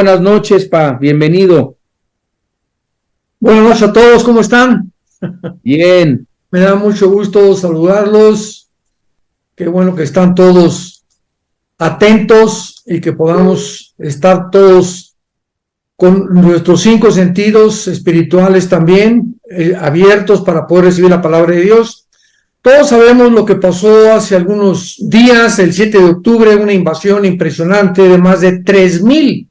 buenas noches, Pa. Bienvenido. Buenas noches a todos, ¿cómo están? Bien. Me da mucho gusto saludarlos. Qué bueno que están todos atentos y que podamos estar todos con nuestros 5 sentidos espirituales también abiertos para poder recibir la palabra de Dios. Todos sabemos lo que pasó hace algunos días, el 7 de octubre, una invasión impresionante de más de 3,000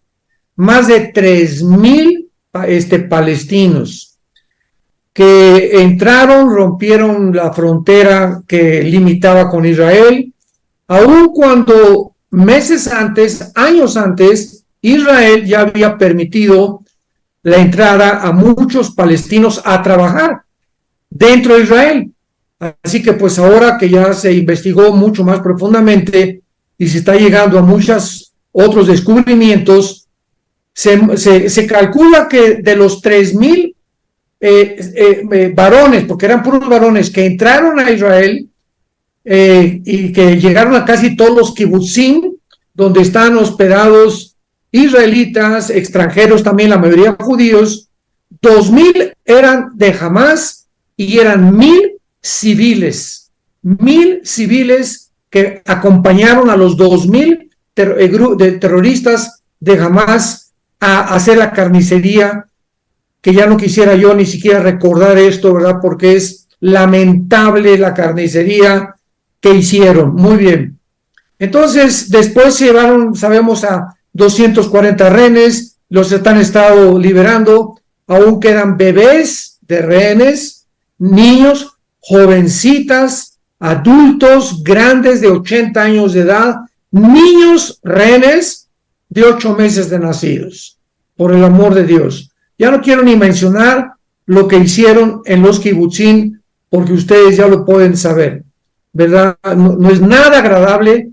palestinos que entraron, rompieron la frontera que limitaba con Israel, aun cuando años antes, Israel ya había permitido la entrada a muchos palestinos a trabajar dentro de Israel. Así que pues ahora que ya se investigó mucho más profundamente y se está llegando a muchos otros descubrimientos, se calcula que de los 3,000 varones, porque eran puros varones, que entraron a Israel y que llegaron a casi todos los kibutzim, donde están hospedados israelitas, extranjeros también, la mayoría judíos, 2,000 eran de Hamás y eran 1,000 civiles que acompañaron a los 2,000 terroristas de Hamás a hacer la carnicería, que ya no quisiera yo ni siquiera recordar esto, ¿verdad? Porque es lamentable la carnicería que hicieron. Muy bien. Entonces, después se llevaron, sabemos, a 240 rehenes, los han estado liberando, aún quedan bebés de rehenes, niños, jovencitas, adultos, grandes de 80 años de edad, niños rehenes de 8 meses de nacidos, por el amor de Dios. Ya no quiero ni mencionar lo que hicieron en los kibutzim, porque ustedes ya lo pueden saber, ¿verdad? No es nada agradable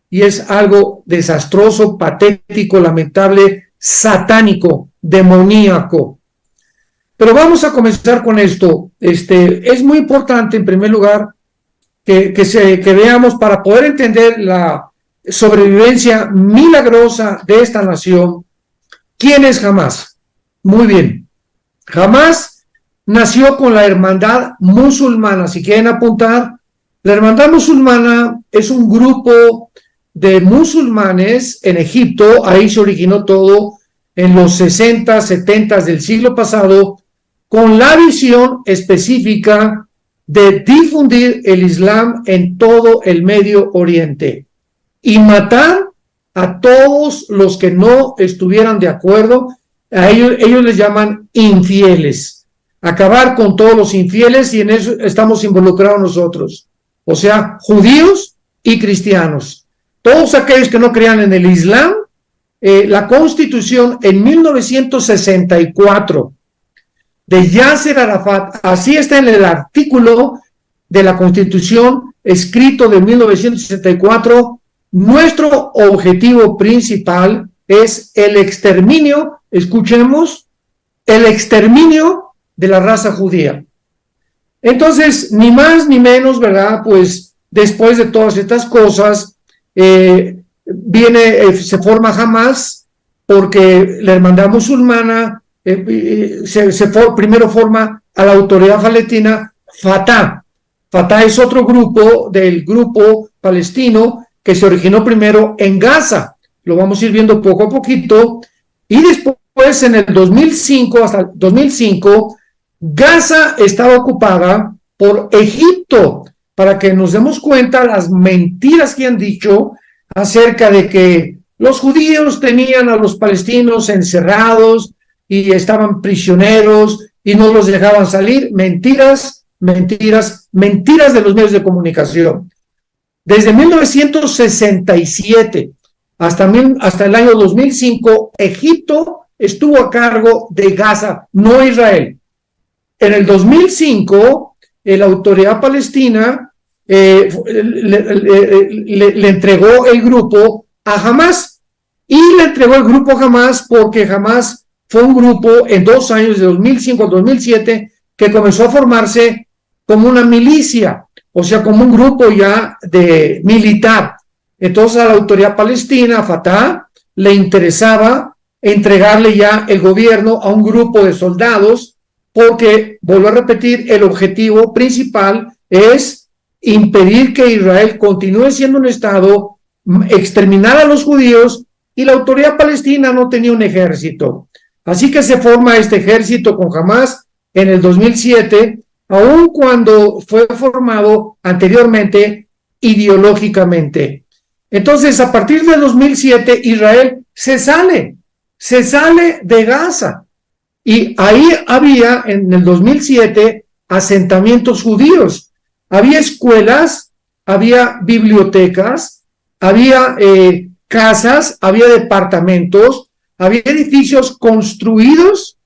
y es algo desastroso, patético, lamentable, satánico, demoníaco. Pero vamos a comenzar con esto. Es muy importante, en primer lugar, que veamos, para poder entender la sobrevivencia milagrosa de esta nación, ¿quién es Hamás? Muy bien. Hamás nació con la hermandad musulmana. Si quieren apuntar, la hermandad musulmana es un grupo de musulmanes en Egipto. Ahí se originó todo en los 60, 70 del siglo pasado, con la visión específica de difundir el Islam en todo el Medio Oriente y matar a todos los que no estuvieran de acuerdo. A ellos les llaman infieles, acabar con todos los infieles, y en eso estamos involucrados nosotros, o sea, judíos y cristianos, todos aquellos que no creían en el Islam. La Constitución en 1964 de Yasser Arafat, así está en el artículo de la Constitución escrito de 1964, nuestro objetivo principal es el exterminio, escuchemos, el exterminio de la raza judía. Entonces, ni más ni menos, ¿verdad? Pues después de todas estas cosas, se forma Hamás, porque la hermandad musulmana primero forma a la autoridad palestina Fatah. Fatah es otro grupo del grupo palestino que se originó primero en Gaza. Lo vamos a ir viendo poco a poquito. Y después, en el 2005, hasta el 2005, Gaza estaba ocupada por Egipto, para que nos demos cuenta las mentiras que han dicho acerca de que los judíos tenían a los palestinos encerrados y estaban prisioneros y no los dejaban salir. Mentiras de los medios de comunicación. Desde 1967 hasta el año 2005, Egipto estuvo a cargo de Gaza, no Israel. En el 2005, la autoridad palestina le entregó el grupo a Hamás, y le entregó el grupo a Hamás porque Hamás fue un grupo en 2 años, de 2005 a 2007, que comenzó a formarse como una milicia, o sea, como un grupo ya de militar. Entonces a la autoridad palestina, a Fatah, le interesaba entregarle ya el gobierno a un grupo de soldados, porque, vuelvo a repetir, el objetivo principal es impedir que Israel continúe siendo un Estado, exterminar a los judíos, y la autoridad palestina no tenía un ejército. Así que se forma este ejército con Hamás en el 2007, aun cuando fue formado anteriormente ideológicamente. Entonces, a partir de 2007, Israel se sale de Gaza. Y ahí había, en el 2007, asentamientos judíos. Había escuelas, había bibliotecas, había casas, había departamentos, había edificios construidos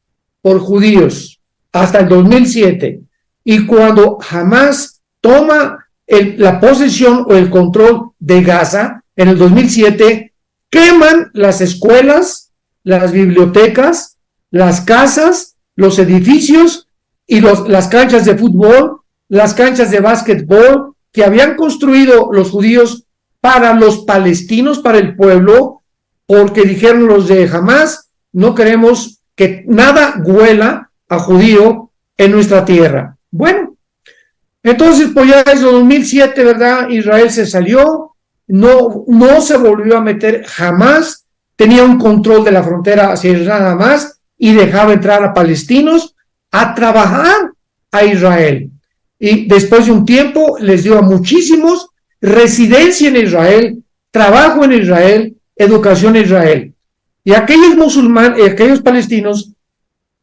por judíos hasta el 2007. Y cuando Hamás toma la posesión o el control de Gaza, en el 2007, queman las escuelas, las bibliotecas, las casas, los edificios y las canchas de fútbol, las canchas de básquetbol que habían construido los judíos para los palestinos, para el pueblo, porque dijeron los de Hamás, no queremos que nada huela a judío en nuestra tierra. Bueno, entonces pues ya desde 2007, ¿verdad? Israel se salió, no se volvió a meter jamás, tenía un control de la frontera hacia Israel nada más, y dejaba entrar a palestinos a trabajar a Israel. Y después de un tiempo les dio a muchísimos residencia en Israel, trabajo en Israel, educación en Israel. Y aquellos musulmanes, aquellos palestinos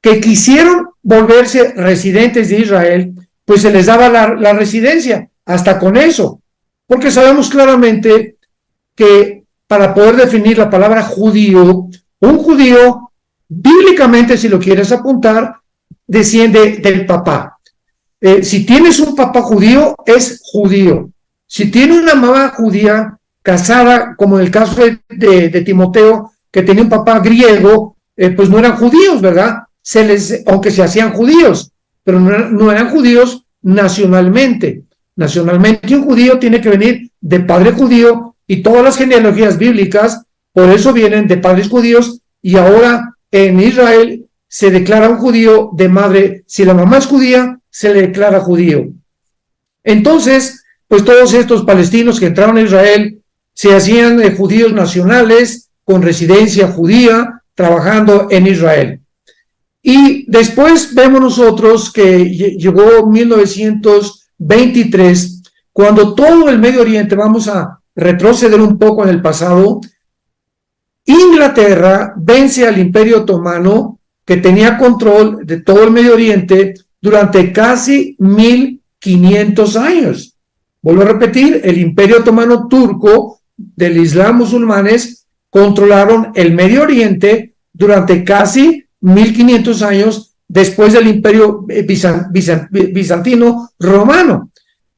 que quisieron volverse residentes de Israel, pues se les daba la residencia, hasta con eso. Porque sabemos claramente que para poder definir la palabra judío, un judío, bíblicamente, si lo quieres apuntar, desciende del papá. Si tienes un papá judío, es judío. Si tiene una mamá judía casada, como en el caso de Timoteo, que tenía un papá griego, pues no eran judíos, ¿verdad? Aunque se hacían judíos, pero no eran judíos nacionalmente. Nacionalmente un judío tiene que venir de padre judío, y todas las genealogías bíblicas, por eso vienen de padres judíos, y ahora en Israel se declara un judío de madre, si la mamá es judía, se le declara judío. Entonces, pues todos estos palestinos que entraron a Israel se hacían judíos nacionales, con residencia judía, trabajando en Israel. Y después vemos nosotros que llegó 1923, cuando todo el Medio Oriente, vamos a retroceder un poco en el pasado, Inglaterra vence al Imperio Otomano, que tenía control de todo el Medio Oriente durante casi 1500 años. Vuelvo a repetir, el Imperio Otomano turco del Islam musulmanes controlaron el Medio Oriente durante casi 1500 años después del Imperio bizantino romano.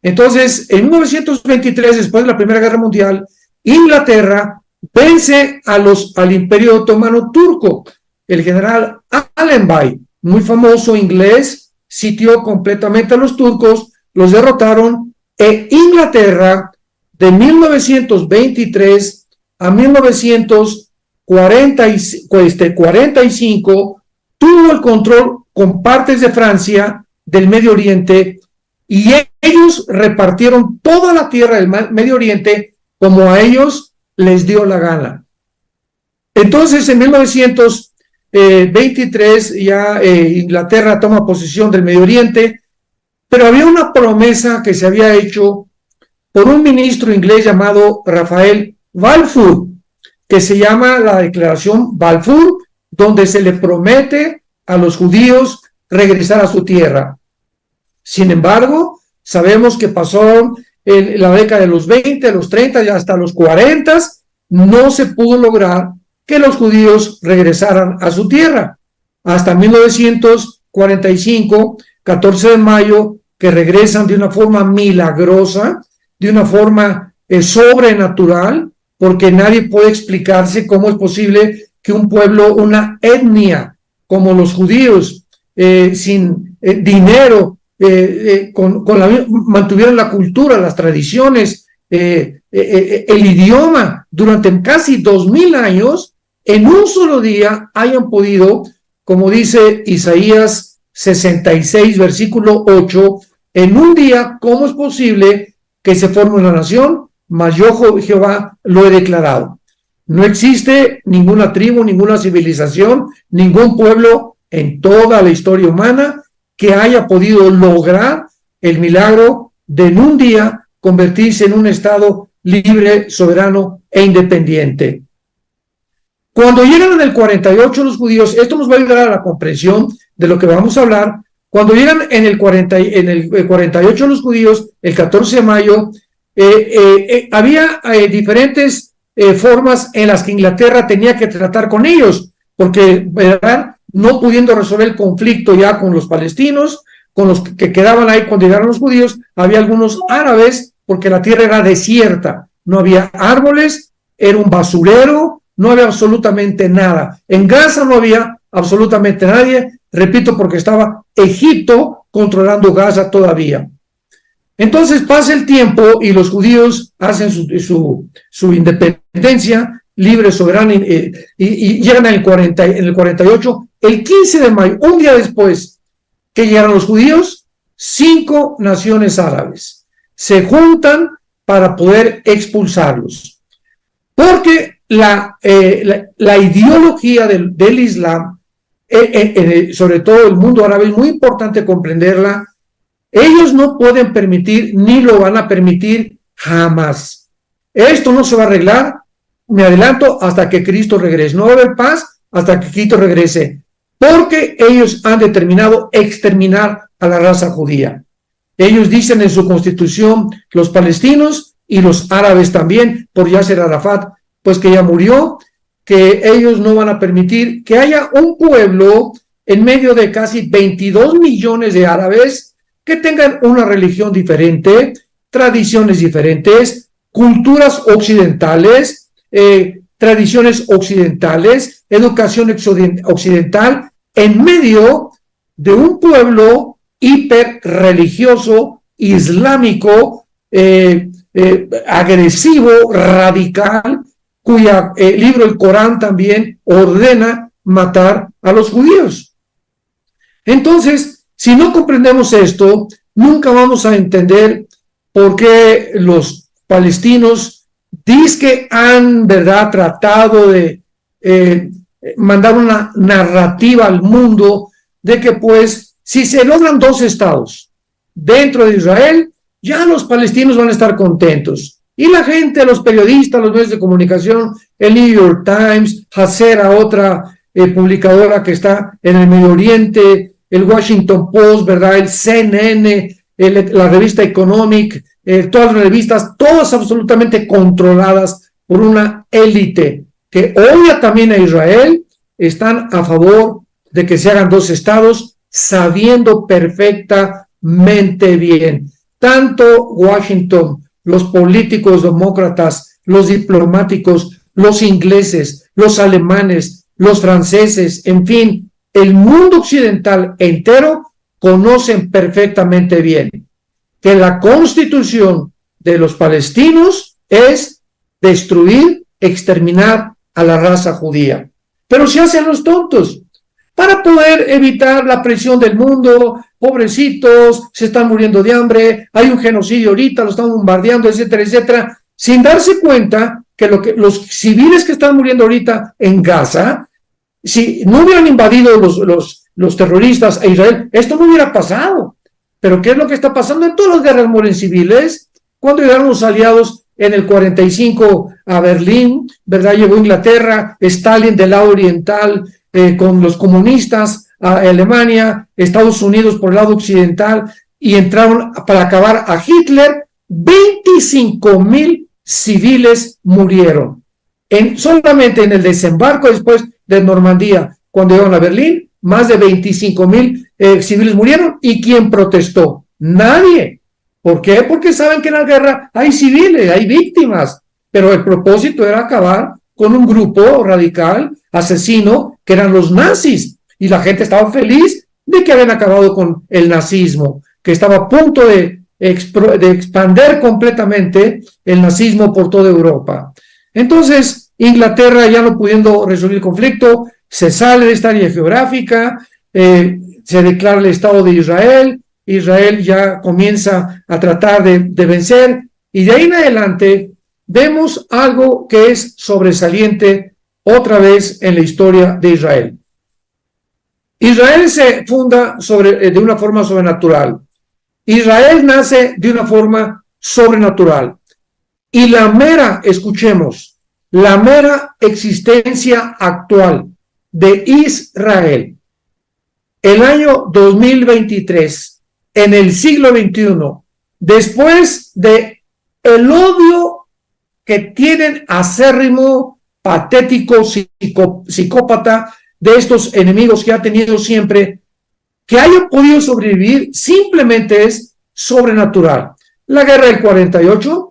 Entonces, en 1923, después de la Primera Guerra Mundial, Inglaterra vence al Imperio Otomano turco. El general Allenby, muy famoso inglés, sitió completamente a los turcos, los derrotaron, e Inglaterra de 1923 a 1945 tuvo el control con partes de Francia, del Medio Oriente, y ellos repartieron toda la tierra del Medio Oriente como a ellos les dio la gana. Entonces, en 1923 ya Inglaterra toma posesión del Medio Oriente, pero había una promesa que se había hecho por un ministro inglés llamado Rafael Balfour, que se llama la Declaración Balfour, donde se le promete a los judíos regresar a su tierra. Sin embargo, sabemos que pasó en la década de los 20, los 30 y hasta los 40, no se pudo lograr que los judíos regresaran a su tierra. Hasta 1945, 14 de mayo, que regresan de una forma milagrosa, de una forma sobrenatural, porque nadie puede explicarse cómo es posible que un pueblo, una etnia como los judíos, sin dinero, mantuvieron la cultura, las tradiciones, el idioma durante casi 2000 años, en un solo día hayan podido, como dice Isaías 66, versículo 8, en un día, ¿cómo es posible que se forme una nación? Mas yo, Jehová, lo he declarado. No existe ninguna tribu, ninguna civilización, ningún pueblo en toda la historia humana que haya podido lograr el milagro de en un día convertirse en un estado libre, soberano e independiente. Cuando llegan en el 48 los judíos, esto nos va a ayudar a la comprensión de lo que vamos a hablar. Cuando llegan en el 48 los judíos, el 14 de mayo, había diferentes formas en las que Inglaterra tenía que tratar con ellos, porque, ¿verdad?, no pudiendo resolver el conflicto ya con los palestinos, con los que quedaban ahí cuando llegaron los judíos, había algunos árabes, porque la tierra era desierta, no había árboles, era un basurero, no había absolutamente nada. En Gaza no había absolutamente nadie, repito, porque estaba Egipto controlando Gaza todavía. Entonces pasa el tiempo y los judíos hacen su independencia libre, soberana, y llegan en el 48, el 15 de mayo, un día después que llegaron los judíos, 5 naciones árabes se juntan para poder expulsarlos. Porque la ideología del Islam, sobre todo el mundo árabe, es muy importante comprenderla. Ellos no pueden permitir, ni lo van a permitir jamás. Esto no se va a arreglar, me adelanto, hasta que Cristo regrese. No va a haber paz hasta que Cristo regrese, porque ellos han determinado exterminar a la raza judía. Ellos dicen en su constitución, los palestinos y los árabes también, por Yasser Arafat, pues que ya murió, que ellos no van a permitir que haya un pueblo en medio de casi 22 millones de árabes que tengan una religión diferente, tradiciones diferentes, culturas occidentales, tradiciones occidentales, educación occidental, en medio de un pueblo hiperreligioso, islámico, agresivo, radical, cuya libro, el Corán, también ordena matar a los judíos. Entonces, si no comprendemos esto, nunca vamos a entender por qué los palestinos dizque han, ¿verdad?, tratado de mandar una narrativa al mundo de que, pues, si se logran 2 estados dentro de Israel, ya los palestinos van a estar contentos. Y la gente, los periodistas, los medios de comunicación, el New York Times, Hasera, otra publicadora que está en el Medio Oriente, el Washington Post, ¿verdad?, el CNN, la revista Economic, todas las revistas, todas absolutamente controladas por una élite que odia también a Israel, están a favor de que se hagan 2 estados, sabiendo perfectamente bien. Tanto Washington, los políticos demócratas, los diplomáticos, los ingleses, los alemanes, los franceses, en fin, el mundo occidental entero conocen perfectamente bien que la constitución de los palestinos es destruir, exterminar a la raza judía. Pero se hacen los tontos para poder evitar la presión del mundo. Pobrecitos, se están muriendo de hambre, hay un genocidio ahorita, lo están bombardeando, etcétera, etcétera, sin darse cuenta que los civiles que están muriendo ahorita en Gaza, si no hubieran invadido los terroristas a Israel, esto no hubiera pasado. Pero ¿qué es lo que está pasando? En todas las guerras mueren civiles. Cuando llegaron los aliados en el 45 a Berlín, ¿verdad?, llegó Inglaterra, Stalin del lado oriental, con los comunistas, a Alemania, Estados Unidos por el lado occidental, y entraron para acabar a Hitler. 25,000 civiles murieron. Solamente en el desembarco después de Normandía, cuando llegaron a Berlín, más de 25,000 civiles murieron. ¿Y quién protestó? Nadie. ¿Por qué? Porque saben que en la guerra hay civiles, hay víctimas, pero el propósito era acabar con un grupo radical, asesino, que eran los nazis. Y la gente estaba feliz de que habían acabado con el nazismo, que estaba a punto de expandir completamente el nazismo por toda Europa. Entonces, Inglaterra, ya no pudiendo resolver el conflicto, se sale de esta área geográfica, se declara el Estado de Israel, Israel ya comienza a tratar de vencer, y de ahí en adelante vemos algo que es sobresaliente otra vez en la historia de Israel. Israel se funda de una forma sobrenatural. Israel nace de una forma sobrenatural. Y escuchemos, la mera existencia actual de Israel, el año 2023, en el siglo XXI, después de el odio que tienen acérrimo, patético, psicópata de estos enemigos que ha tenido siempre, que haya podido sobrevivir simplemente es sobrenatural. La guerra del 48,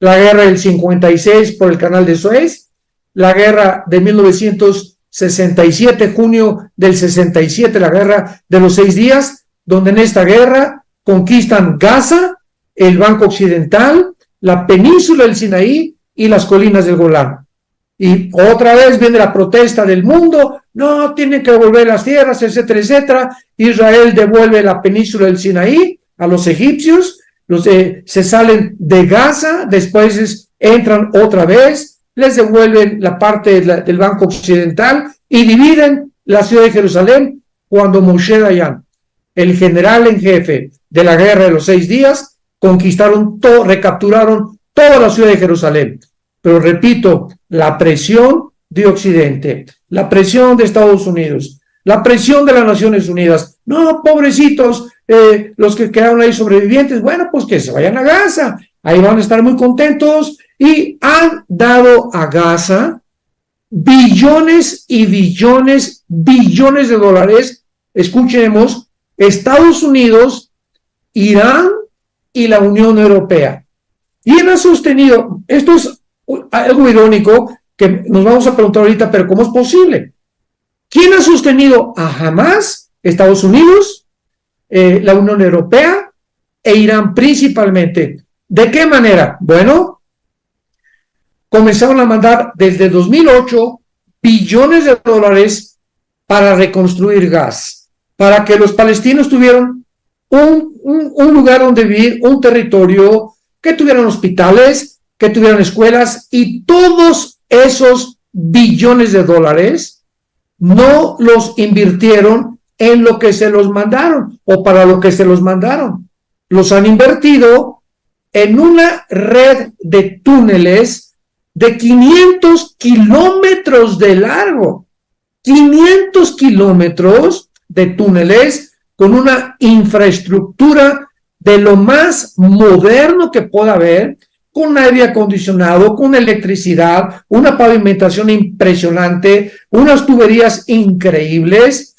la guerra del 56 por el canal de Suez, la guerra de 1967, junio del 67, la guerra de los 6 días, donde en esta guerra conquistan Gaza, el Banco Occidental, la península del Sinaí y las colinas del Golán. Y otra vez viene la protesta del mundo, no, tienen que devolver las tierras, etcétera, etcétera. Israel devuelve la península del Sinaí a los egipcios, se salen de Gaza, después entran otra vez, les devuelven la parte del Banco Occidental y dividen la ciudad de Jerusalén cuando Moshe Dayan, el general en jefe de la guerra de los 6 días, recapturaron toda la ciudad de Jerusalén. Pero repito, la presión de Occidente, la presión de Estados Unidos, la presión de las Naciones Unidas, no, pobrecitos, los que quedaron ahí sobrevivientes, bueno, pues que se vayan a Gaza, ahí van a estar muy contentos, y han dado a Gaza billones y billones de dólares. Escuchemos, Estados Unidos, Irán y la Unión Europea. ¿Quién ha sostenido? Esto es algo irónico que nos vamos a preguntar ahorita, pero ¿cómo es posible? ¿Quién ha sostenido a Hamás? Estados Unidos, la Unión Europea e Irán principalmente. ¿De qué manera? Bueno, comenzaron a mandar desde 2008 billones de dólares para reconstruir Gaza, para que los palestinos tuvieran un lugar donde vivir, un territorio, que tuvieran hospitales, que tuvieran escuelas, y todos esos billones de dólares no los invirtieron en lo que se los mandaron o para lo que se los mandaron. Los han invertido en una red de túneles de 500 kilómetros de largo. 500 kilómetros de túneles con una infraestructura de lo más moderno que pueda haber, con aire acondicionado, con electricidad, una pavimentación impresionante, unas tuberías increíbles,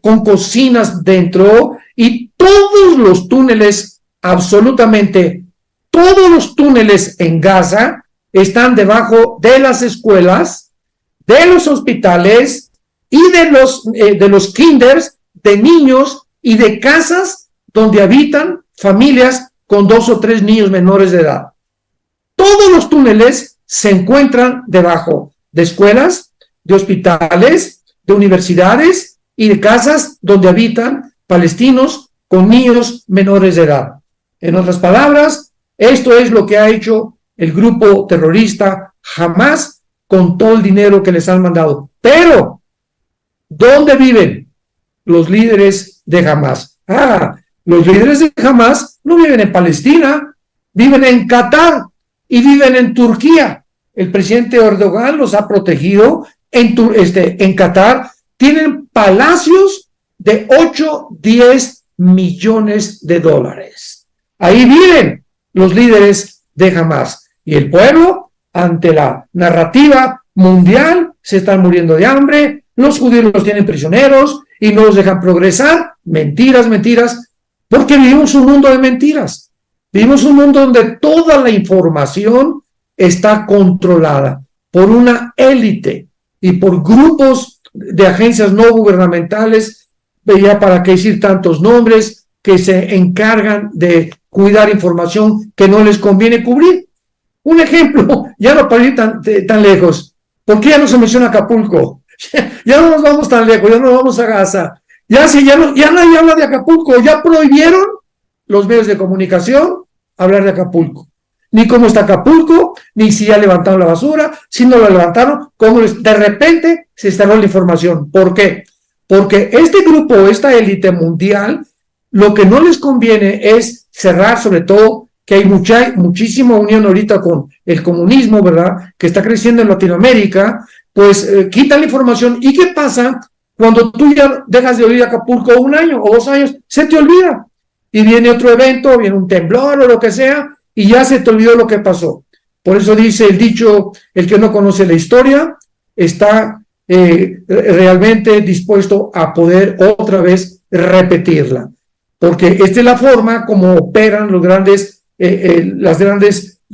con cocinas dentro, y todos los túneles, absolutamente todos los túneles en Gaza están debajo de las escuelas, de los hospitales y de los kinders, de niños y de casas donde habitan familias con 2 o 3 niños menores de edad. Todos los túneles se encuentran debajo de escuelas, de hospitales, de universidades y de casas donde habitan palestinos con niños menores de edad. En otras palabras, esto es lo que ha hecho el grupo terrorista Hamás con todo el dinero que les han mandado. Pero, ¿dónde viven los líderes de Hamás? Los líderes de Hamás no viven en Palestina, viven en Qatar y viven en Turquía. El presidente Erdogan los ha protegido en Qatar. Tienen palacios de 8-10 millones de dólares. Ahí viven los líderes de Hamás. Y el pueblo, ante la narrativa mundial, se están muriendo de hambre, los judíos los tienen prisioneros y no los dejan progresar. Mentiras, mentiras. Porque vivimos un mundo de mentiras. Vivimos un mundo donde toda la información está controlada por una élite y por grupos de agencias no gubernamentales, ya para qué decir tantos nombres, que se encargan de cuidar información que no les conviene cubrir. Un ejemplo, ya no para ir tan lejos, ¿por qué ya no se menciona Acapulco? Ya no nos vamos tan lejos, ya no vamos a Gaza. Ya nadie habla de Acapulco, ya prohibieron los medios de comunicación hablar de Acapulco. Ni cómo está Acapulco, ni si ya levantaron la basura, si no la levantaron, de repente se instaló la información. ¿Por qué? Porque este grupo, esta élite mundial, lo que no les conviene es cerrar, sobre todo, que hay muchísima unión ahorita con el comunismo, ¿verdad?, que está creciendo en Latinoamérica, pues quitan la información. ¿Y qué pasa cuando tú ya dejas de oír Acapulco 1 año o 2 años? Se te olvida. Y viene otro evento, viene un temblor o lo que sea, y ya se te olvidó lo que pasó. Por eso dice el dicho, el que no conoce la historia está realmente dispuesto a poder otra vez repetirla. Porque esta es la forma como operan los grandes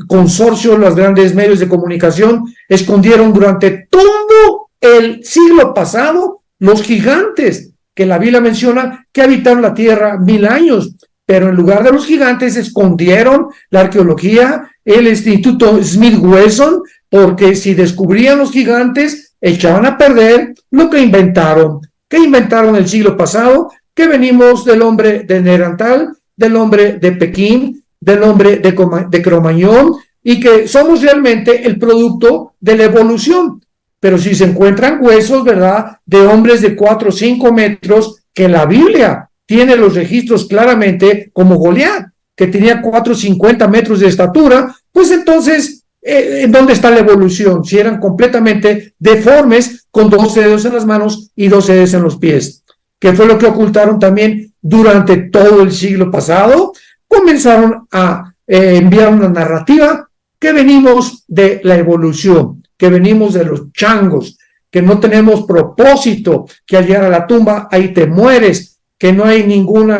consorcios, los grandes medios de comunicación. Escondieron durante todo el siglo pasado los gigantes que la Biblia menciona que habitaron la tierra 1000 años, pero en lugar de los gigantes escondieron la arqueología, el Instituto Smith-Wesson, porque si descubrían los gigantes echaban a perder lo que inventaron. ¿Qué inventaron el siglo pasado? Que venimos del hombre de Neandertal, del hombre de Pekín, del hombre de Cromañón, y que somos realmente el producto de la evolución. Pero si se encuentran huesos, ¿verdad?, de hombres de 4 o 5 metros, que la Biblia tiene los registros claramente, como Goliat, que tenía 4,50 metros de estatura, pues entonces, ¿en dónde está la evolución? Si eran completamente deformes, con 12 dedos en las manos y 12 dedos en los pies, que fue lo que ocultaron también durante todo el siglo pasado. Comenzaron a enviar una narrativa que venimos de la evolución, que venimos de los changos, que no tenemos propósito, que al llegar a la tumba ahí te mueres, que no hay ningún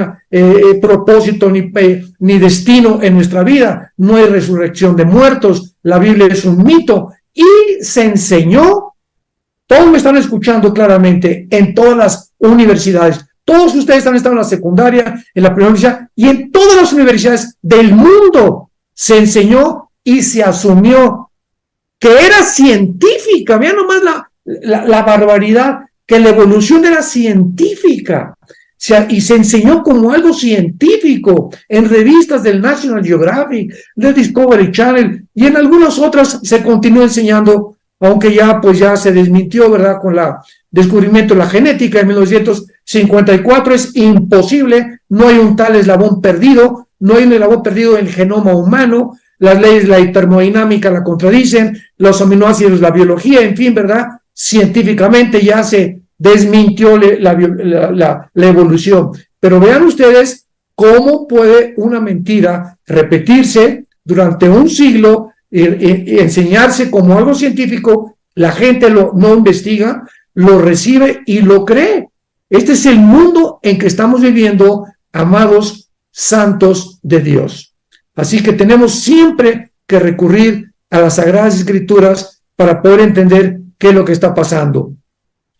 propósito ni destino en nuestra vida, no hay resurrección de muertos, la Biblia es un mito, y se enseñó, todos me están escuchando claramente, en todas las universidades, todos ustedes han estado en la secundaria, en la primera universidad, y en todas las universidades del mundo se enseñó y se asumió que era científica. Vean nomás la barbaridad, que la evolución era científica, y se enseñó como algo científico en revistas del National Geographic, del Discovery Channel, y en algunas otras se continúa enseñando, aunque ya se desmintió, ¿verdad?, con el descubrimiento de la genética en 1954. Es imposible, no hay un tal eslabón perdido, no hay un eslabón perdido en el genoma humano, las leyes de la termodinámica la contradicen, los aminoácidos, la biología, en fin, ¿verdad? Científicamente ya se desmintió la evolución. Pero vean ustedes cómo puede una mentira repetirse durante un siglo y enseñarse como algo científico. La gente no investiga, lo recibe y lo cree. Este es el mundo en que estamos viviendo, amados santos de Dios. Así que tenemos siempre que recurrir a las Sagradas Escrituras para poder entender qué es lo que está pasando.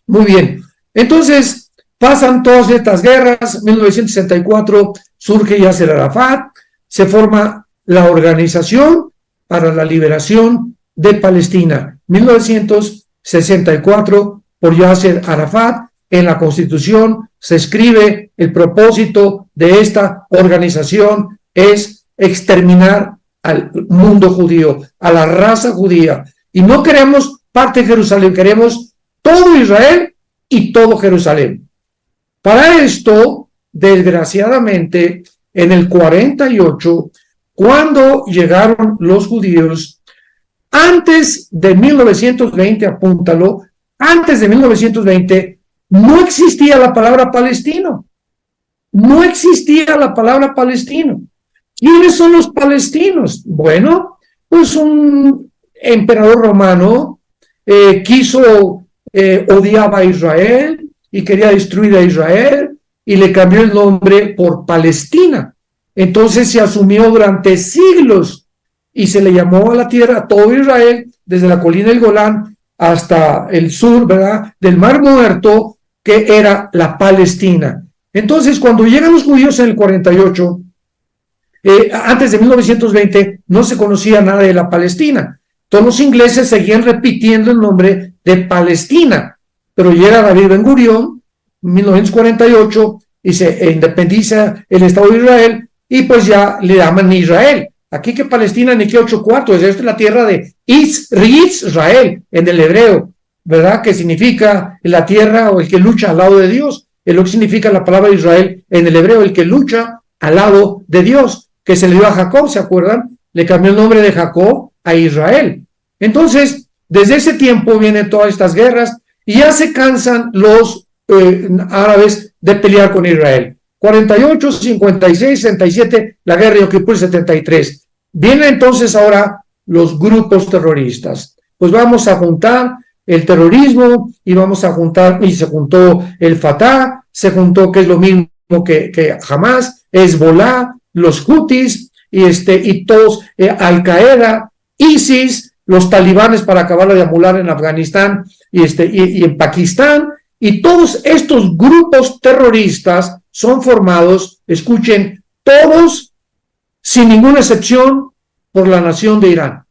Muy bien, entonces pasan todas estas guerras. 1964 surge Yasser Arafat, se forma la Organización para la Liberación de Palestina. 1964, por Yasser Arafat, en la Constitución se escribe: el propósito de esta organización es exterminar al mundo judío, a la raza judía, y no queremos parte de Jerusalén, queremos todo Israel y todo Jerusalén. Para esto, desgraciadamente, en el 48, cuando llegaron los judíos, antes de 1920, apúntalo, antes de 1920, no existía la palabra palestino. No existía la palabra palestino. ¿Quiénes son los palestinos? Bueno, pues un emperador romano odiaba a Israel y quería destruir a Israel y le cambió el nombre por Palestina. Entonces se asumió durante siglos y se le llamó a la tierra, a todo Israel, desde la colina del Golán hasta el sur, ¿verdad?, del Mar Muerto, que era la Palestina. Entonces, cuando llegan los judíos en el 48, Antes de 1920 no se conocía nada de la Palestina. Todos los ingleses seguían repitiendo el nombre de Palestina, pero llega David Ben Gurión, 1948, y se independiza el Estado de Israel, y pues ya le llaman Israel. Aquí que Palestina ni que 8 cuartos, esta es la tierra de Israel, en el hebreo, ¿verdad? Que significa la tierra o el que lucha al lado de Dios. Es lo que significa la palabra Israel en el hebreo, el que lucha al lado de Dios, que se le dio a Jacob, ¿se acuerdan? Le cambió el nombre de Jacob a Israel. Entonces, desde ese tiempo vienen todas estas guerras y ya se cansan los árabes de pelear con Israel. 48, 56, 67, la guerra de Yom Kippur 73. Vienen entonces ahora los grupos terroristas. Pues vamos a juntar el terrorismo y vamos a juntar, y se juntó el Fatah, se juntó, que es lo mismo que Hamas, Hezbollah, los Houthis, y todos, Al-Qaeda, ISIS, los talibanes para acabar de amular en Afganistán y en Pakistán, y todos estos grupos terroristas son formados, escuchen, todos, sin ninguna excepción, por la nación de Irán,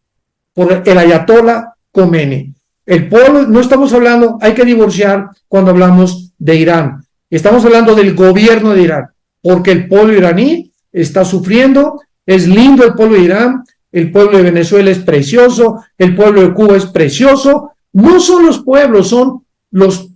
por el Ayatollah Khomeini. El pueblo, no estamos hablando, hay que divorciar cuando hablamos de Irán, estamos hablando del gobierno de Irán, porque el pueblo iraní está sufriendo, es lindo el pueblo de Irán, el pueblo de Venezuela es precioso, el pueblo de Cuba es precioso, no son los pueblos, son los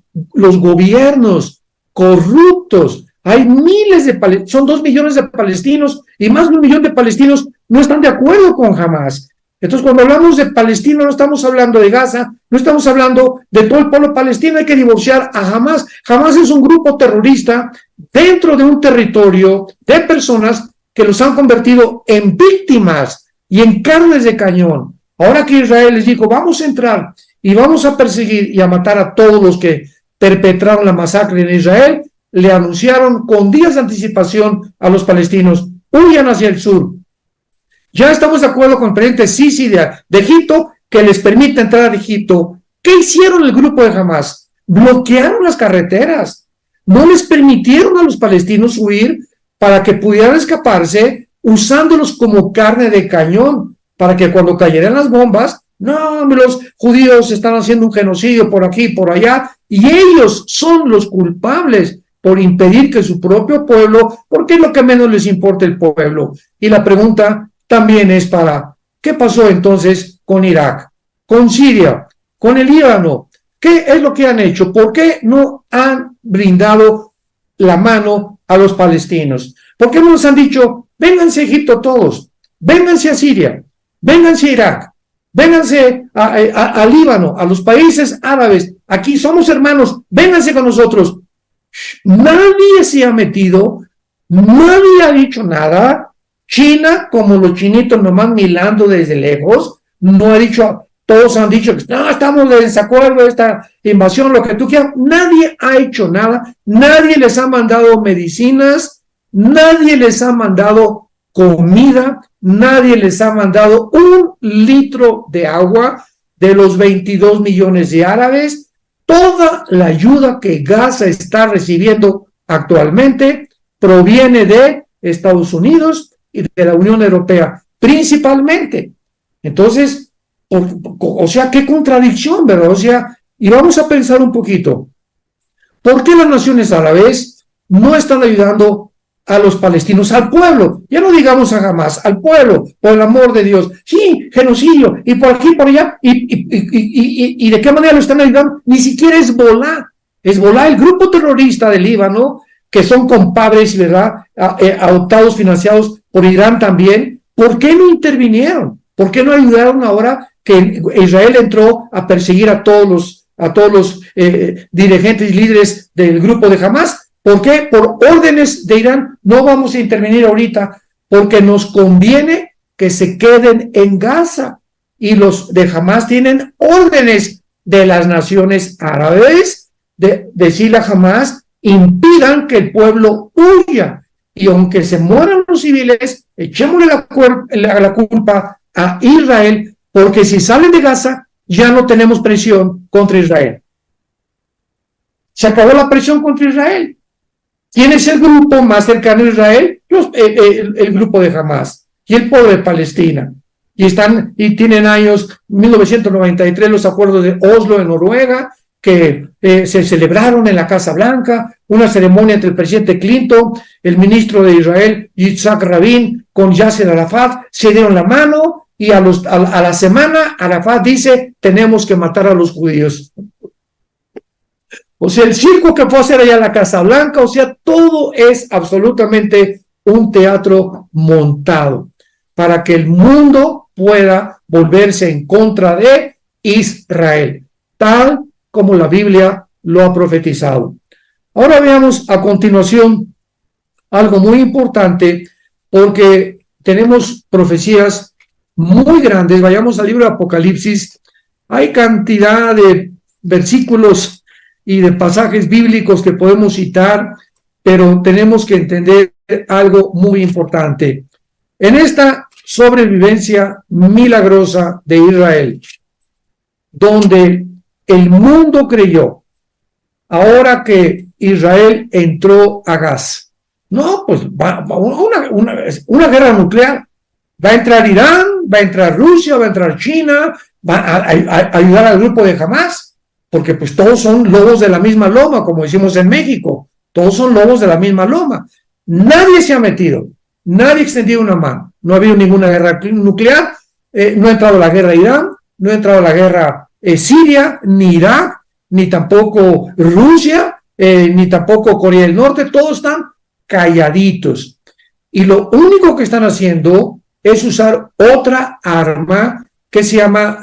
gobiernos corruptos. Hay miles de palestinos, son 2 millones de palestinos y más de 1 millón de palestinos no están de acuerdo con Hamas. Entonces, cuando hablamos de Palestina, no estamos hablando de Gaza, no estamos hablando de todo el pueblo palestino, hay que divorciar a Hamas. Hamas es un grupo terrorista dentro de un territorio de personas que los han convertido en víctimas y en carnes de cañón. Ahora que Israel les dijo, vamos a entrar y vamos a perseguir y a matar a todos los que perpetraron la masacre en Israel, le anunciaron con días de anticipación a los palestinos, huyan hacia el sur. Ya estamos de acuerdo con el presidente Sisi de Egipto, que les permite entrar a Egipto. ¿Qué hicieron el grupo de Hamas? Bloquearon las carreteras, no les permitieron a los palestinos huir para que pudieran escaparse, usándolos como carne de cañón, para que cuando cayeran las bombas, no, los judíos están haciendo un genocidio por aquí y por allá, y ellos son los culpables por impedir que su propio pueblo, porque es lo que menos les importa el pueblo. Y la pregunta también es ¿qué pasó entonces con Irak, con Siria, con el Líbano? ¿Qué es lo que han hecho? ¿Por qué no han brindado la mano a los palestinos? ¿Por qué no nos han dicho, vénganse a Egipto todos, vénganse a Siria, vénganse a Irak, vénganse a Líbano, a los países árabes, aquí somos hermanos, vénganse con nosotros? Nadie se ha metido, nadie ha dicho nada. China, como los chinitos nomás mirando desde lejos, no ha dicho, todos han dicho que no, estamos de desacuerdo de esta invasión, lo que tú quieras. Nadie ha hecho nada, nadie les ha mandado medicinas, nadie les ha mandado comida, nadie les ha mandado 1 litro de agua de los 22 millones de árabes. Toda la ayuda que Gaza está recibiendo actualmente proviene de Estados Unidos y de la Unión Europea, principalmente. Entonces, o sea, qué contradicción, ¿verdad? O sea, y vamos a pensar un poquito, ¿por qué las naciones árabes no están ayudando a los palestinos, al pueblo? Ya no digamos a Hamas, al pueblo, por el amor de Dios. Sí, genocidio, y por aquí, por allá, y de qué manera lo están ayudando. Ni siquiera Hezbollah, el grupo terrorista del Líbano, que son compadres, ¿verdad?, adoptados, financiados por Irán también. ¿Por qué no intervinieron? ¿Por qué no ayudaron ahora que Israel entró a perseguir a todos los dirigentes y líderes del grupo de Hamas? ¿Por qué? Por órdenes de Irán no vamos a intervenir ahorita, porque nos conviene que se queden en Gaza, y los de Hamas tienen órdenes de las naciones árabes de decirle a Hamas, impidan que el pueblo huya, y aunque se mueran los civiles, echémosle la culpa a Israel, porque si salen de Gaza ya no tenemos presión contra Israel. Se acabó la presión contra Israel. ¿Quién es el grupo más cercano a Israel? El grupo de Hamás y el pueblo de Palestina. Y tienen años 1993 los acuerdos de Oslo en Noruega, que se celebraron en la Casa Blanca, una ceremonia entre el presidente Clinton, el ministro de Israel, Yitzhak Rabin, con Yasser Arafat, se dieron la mano y a la semana Arafat dice, tenemos que matar a los judíos. O sea, el circo que fue a hacer allá en la Casa Blanca, o sea, todo es absolutamente un teatro montado para que el mundo pueda volverse en contra de Israel, tal como la Biblia lo ha profetizado. Ahora veamos a continuación algo muy importante, porque tenemos profecías muy grandes. Vayamos al libro de Apocalipsis. Hay cantidad de versículos y de pasajes bíblicos que podemos citar, pero tenemos que entender algo muy importante. En esta sobrevivencia milagrosa de Israel, donde el mundo creyó, ahora que Israel entró a Gaza, no, pues va una guerra nuclear, va a entrar Irán, va a entrar Rusia, va a entrar China, va a ayudar al grupo de Hamás, porque pues todos son lobos de la misma loma, como decimos en México, todos son lobos de la misma loma. Nadie se ha metido, nadie ha extendido una mano, no ha habido ninguna guerra nuclear, no ha entrado la guerra Irán, no ha entrado la guerra Siria, ni Irak, ni tampoco Rusia, ni tampoco Corea del Norte, todos están calladitos. Y lo único que están haciendo es usar otra arma que se llama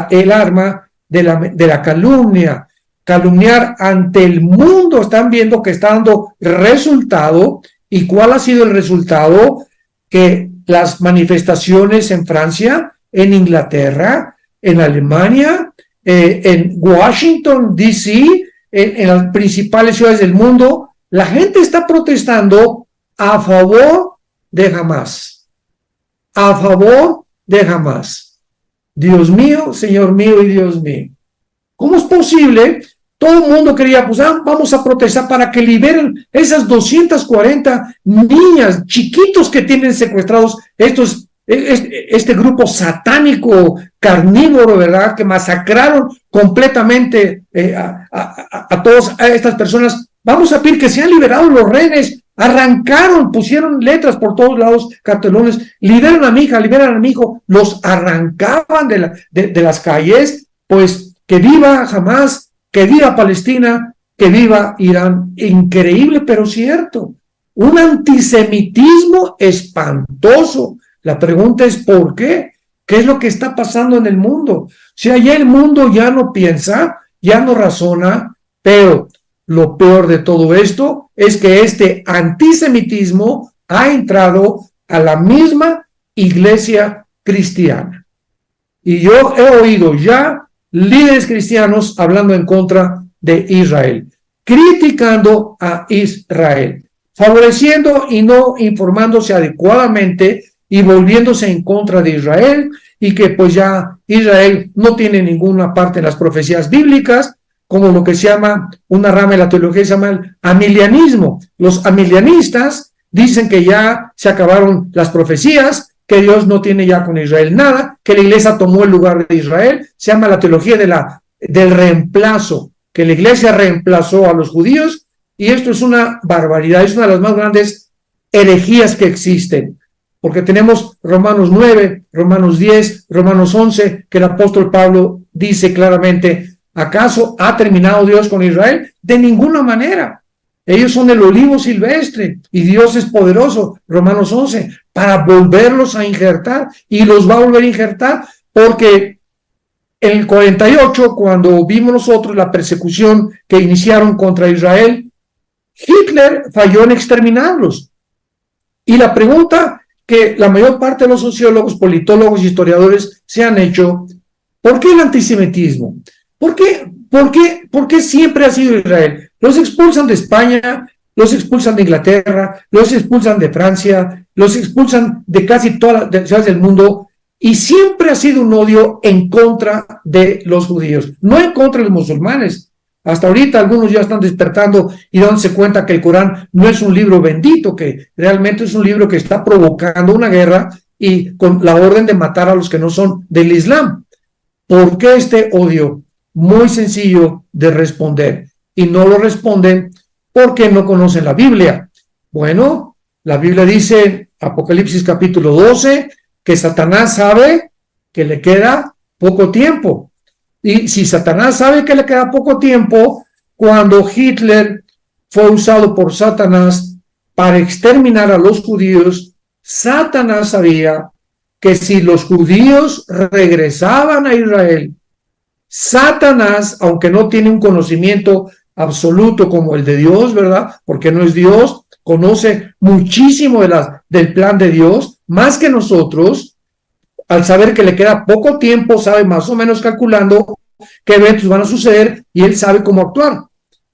el arma de la calumnia. Calumniar ante el mundo. Están viendo que está dando resultado. ¿Y cuál ha sido el resultado? Que las manifestaciones en Francia, en Inglaterra, en Alemania, en Washington, D.C., en las principales ciudades del mundo, la gente está protestando a favor de Hamás. A favor de Hamás. Dios mío, Señor mío y Dios mío. ¿Cómo es posible? Todo el mundo quería, pues vamos a protestar para que liberen esas 240 niñas, chiquitos que tienen secuestrados este grupo satánico, carnívoro, ¿verdad? Que masacraron completamente a todas estas personas. Vamos a pedir que sean liberados los rehenes. Arrancaron, pusieron letras por todos lados, cartelones, liberan a mi hija, liberan a mi hijo, los arrancaban de las calles. Pues que viva Hamás, que viva Palestina, que viva Irán. Increíble, pero cierto. Un antisemitismo espantoso. La pregunta es ¿por qué? ¿Qué es lo que está pasando en el mundo? Si allá el mundo ya no piensa, ya no razona, pero lo peor de todo esto es que este antisemitismo ha entrado a la misma iglesia cristiana. Y yo he oído ya líderes cristianos hablando en contra de Israel, criticando a Israel, favoreciendo y no informándose adecuadamente y volviéndose en contra de Israel, y que pues ya Israel no tiene ninguna parte en las profecías bíblicas, como lo que se llama, una rama de la teología se llama el amilianismo. Los amilianistas dicen que ya se acabaron las profecías, que Dios no tiene ya con Israel nada, que la iglesia tomó el lugar de Israel. Se llama la teología del reemplazo, que la iglesia reemplazó a los judíos, y esto es una barbaridad, es una de las más grandes herejías que existen, porque tenemos Romanos 9, Romanos 10, Romanos 11, que el apóstol Pablo dice claramente: ¿acaso ha terminado Dios con Israel? De ninguna manera. Ellos son el olivo silvestre y Dios es poderoso, Romanos 11, para volverlos a injertar, y los va a volver a injertar, porque en el 48, cuando vimos nosotros la persecución que iniciaron contra Israel, Hitler falló en exterminarlos. Y la pregunta que la mayor parte de los sociólogos, politólogos y historiadores se han hecho: ¿por qué el antisemitismo? ¿Por qué siempre ha sido Israel? Los expulsan de España, los expulsan de Inglaterra, los expulsan de Francia, los expulsan de casi todas las ciudades del mundo, y siempre ha sido un odio en contra de los judíos, no en contra de los musulmanes. Hasta ahorita algunos ya están despertando y dándose cuenta que el Corán no es un libro bendito, que realmente es un libro que está provocando una guerra y con la orden de matar a los que no son del Islam. ¿Por qué este odio? Muy sencillo de responder. Y no lo responden porque no conocen la Biblia. Bueno, la Biblia dice, Apocalipsis capítulo 12, que Satanás sabe que le queda poco tiempo. Y si Satanás sabe que le queda poco tiempo, cuando Hitler fue usado por Satanás para exterminar a los judíos, Satanás sabía que si los judíos regresaban a Israel, Satanás, aunque no tiene un conocimiento absoluto como el de Dios, ¿verdad? Porque no es Dios, conoce muchísimo del plan de Dios, más que nosotros. Al saber que le queda poco tiempo, sabe más o menos calculando qué eventos van a suceder y él sabe cómo actuar.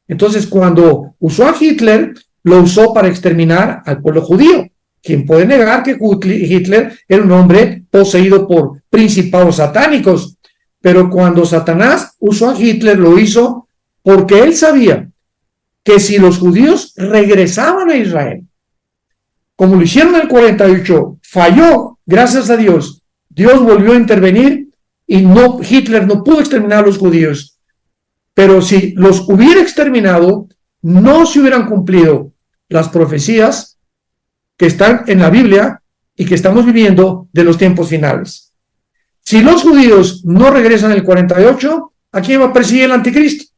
Entonces, cuando usó a Hitler, lo usó para exterminar al pueblo judío. ¿Quién puede negar que Hitler era un hombre poseído por principados satánicos? Pero cuando Satanás usó a Hitler, lo hizo porque él sabía que si los judíos regresaban a Israel, como lo hicieron en el 48, falló, gracias a Dios. Dios volvió a intervenir y Hitler no pudo exterminar a los judíos. Pero si los hubiera exterminado, no se hubieran cumplido las profecías que están en la Biblia y que estamos viviendo de los tiempos finales. Si los judíos no regresan en el 48, ¿a quién va a perseguir el anticristo?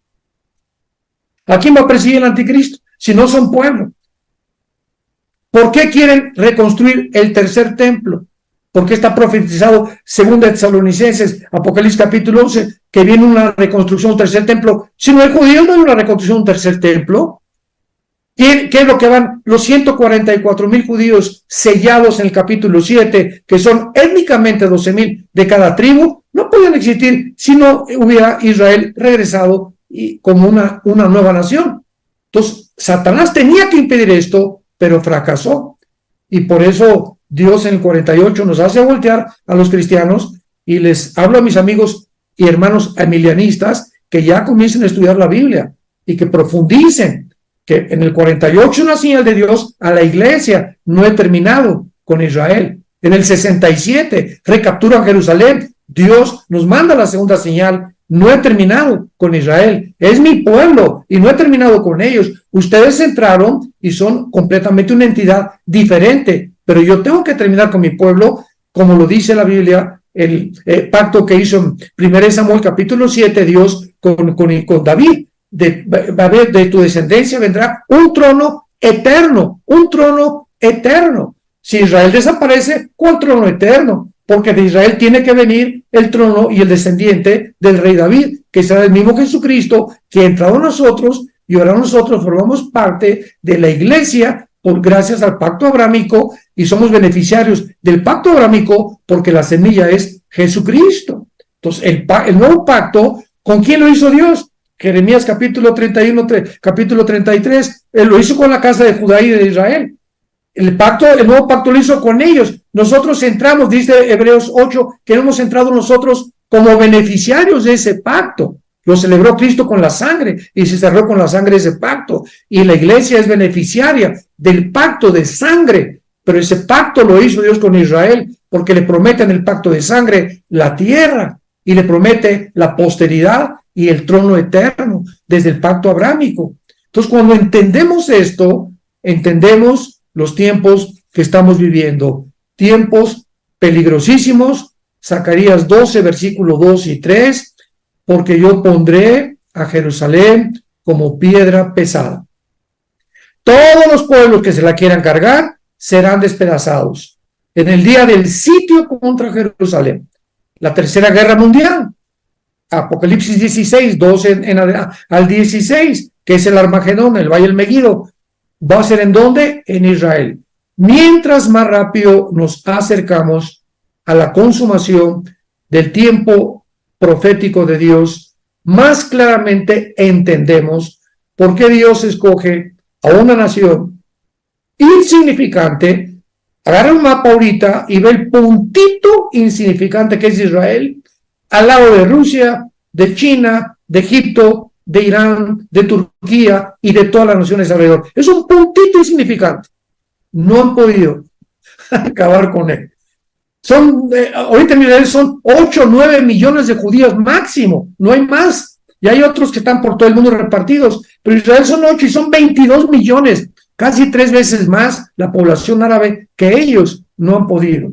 ¿A quién va a perseguir el anticristo? Si no son pueblo. ¿Por qué quieren reconstruir el tercer templo? Porque está profetizado, según de Tesalonicenses, Apocalipsis capítulo 11, que viene una reconstrucción del tercer templo. Si no hay judíos, no hay una reconstrucción del tercer templo. ¿Qué es lo que van? Los 144,000 judíos sellados en el capítulo 7, que son étnicamente 12,000 de cada tribu, no podían existir si no hubiera Israel regresado como una nueva nación. Entonces, Satanás tenía que impedir esto, pero fracasó. Y por eso Dios en el 48 nos hace voltear a los cristianos, y les hablo a mis amigos y hermanos emilianistas que ya comiencen a estudiar la Biblia y que profundicen. Que en el 48 una señal de Dios a la iglesia, no he terminado con Israel. En el 67 recapturan Jerusalén, Dios nos manda la segunda señal, no he terminado con Israel, es mi pueblo y no he terminado con ellos. Ustedes entraron y son completamente una entidad diferente, pero yo tengo que terminar con mi pueblo, como lo dice la Biblia, el pacto que hizo en 1 Samuel capítulo 7, Dios con David. De tu descendencia vendrá un trono eterno, un trono eterno. Si Israel desaparece, ¿cuál trono eterno? Porque de Israel tiene que venir el trono y el descendiente del rey David, que será el mismo Jesucristo, que ha entrado a nosotros, y ahora nosotros formamos parte de la iglesia gracias al pacto abrámico, y somos beneficiarios del pacto abrámico porque la semilla es Jesucristo. Entonces, el nuevo pacto, ¿con quién lo hizo Dios? Jeremías capítulo 31, capítulo 33, él lo hizo con la casa de Judá y de Israel. El nuevo pacto lo hizo con ellos. Nosotros entramos, dice Hebreos 8, que hemos entrado nosotros como beneficiarios de ese pacto. Lo celebró Cristo con la sangre y se cerró con la sangre ese pacto. Y la iglesia es beneficiaria del pacto de sangre. Pero ese pacto lo hizo Dios con Israel porque le promete en el pacto de sangre la tierra y le promete la posteridad y el trono eterno desde el pacto abrámico. Entonces, cuando entendemos esto, entendemos los tiempos que estamos viviendo. Tiempos peligrosísimos. Zacarías 12, versículo 2 y 3, porque yo pondré a Jerusalén como piedra pesada. Todos los pueblos que se la quieran cargar serán despedazados en el día del sitio contra Jerusalén. La tercera guerra mundial. Apocalipsis 16, 12 al 16, que es el Armagedón, el Valle del Megiddo. ¿Va a ser en dónde? En Israel. Mientras más rápido nos acercamos a la consumación del tiempo profético de Dios, más claramente entendemos por qué Dios escoge a una nación insignificante. Agarra un mapa ahorita y ve el puntito insignificante que es Israel, al lado de Rusia, de China, de Egipto, de Irán, de Turquía y de todas las naciones alrededor. Es un puntito insignificante. No han podido acabar con él. Ahorita en Israel son 8 o 9 millones de judíos máximo, no hay más. Y hay otros que están por todo el mundo repartidos, pero Israel son 8 y son 22 millones, casi 3 veces más la población árabe que ellos. No han podido.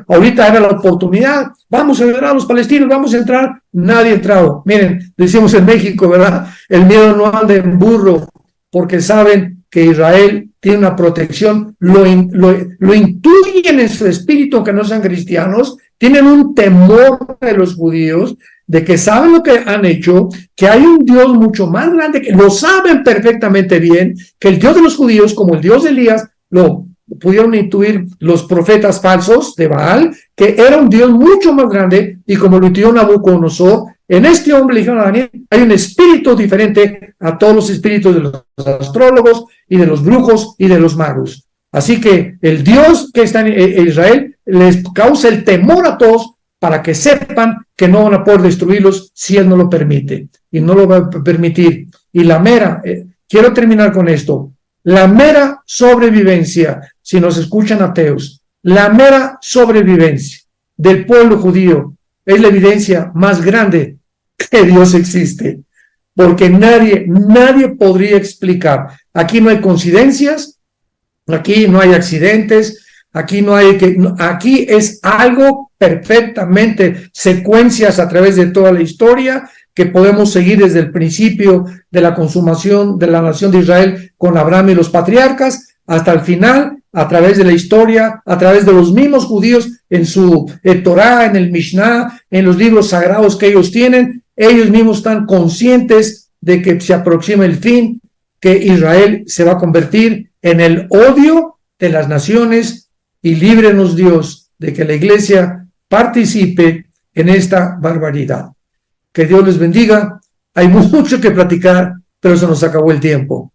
Ahorita era la oportunidad. Vamos a ayudar a los palestinos, vamos a entrar. Nadie ha entrado. Miren, decimos en México, ¿verdad? El miedo no anda en burro, porque saben que Israel tiene una protección, lo intuyen en su espíritu, aunque no sean cristianos, tienen un temor de los judíos, de que saben lo que han hecho, que hay un Dios mucho más grande, que lo saben perfectamente bien, que el Dios de los judíos, como el Dios de Elías, lo pudieron intuir los profetas falsos de Baal, que era un Dios mucho más grande, y como lo intuió Nabucodonosor, en este hombre le dijeron a Daniel, hay un espíritu diferente a todos los espíritus de los astrólogos y de los brujos y de los magos. Así que el Dios que está en Israel les causa el temor a todos para que sepan que no van a poder destruirlos si Él no lo permite. Y no lo va a permitir. Y quiero terminar con esto, la mera sobrevivencia, si nos escuchan ateos, la mera sobrevivencia del pueblo judío es la evidencia más grande que Dios existe, porque nadie podría explicar. Aquí no hay coincidencias, aquí no hay accidentes, aquí es algo perfectamente, secuencias a través de toda la historia que podemos seguir desde el principio de la consumación de la nación de Israel con Abraham y los patriarcas hasta el final, a través de la historia, a través de los mismos judíos en su Torah, en el Mishnah, en los libros sagrados que ellos tienen. Ellos mismos están conscientes de que se aproxima el fin, que Israel se va a convertir en el odio de las naciones, y líbrenos Dios de que la iglesia participe en esta barbaridad. Que Dios les bendiga. Hay mucho que platicar, pero se nos acabó el tiempo.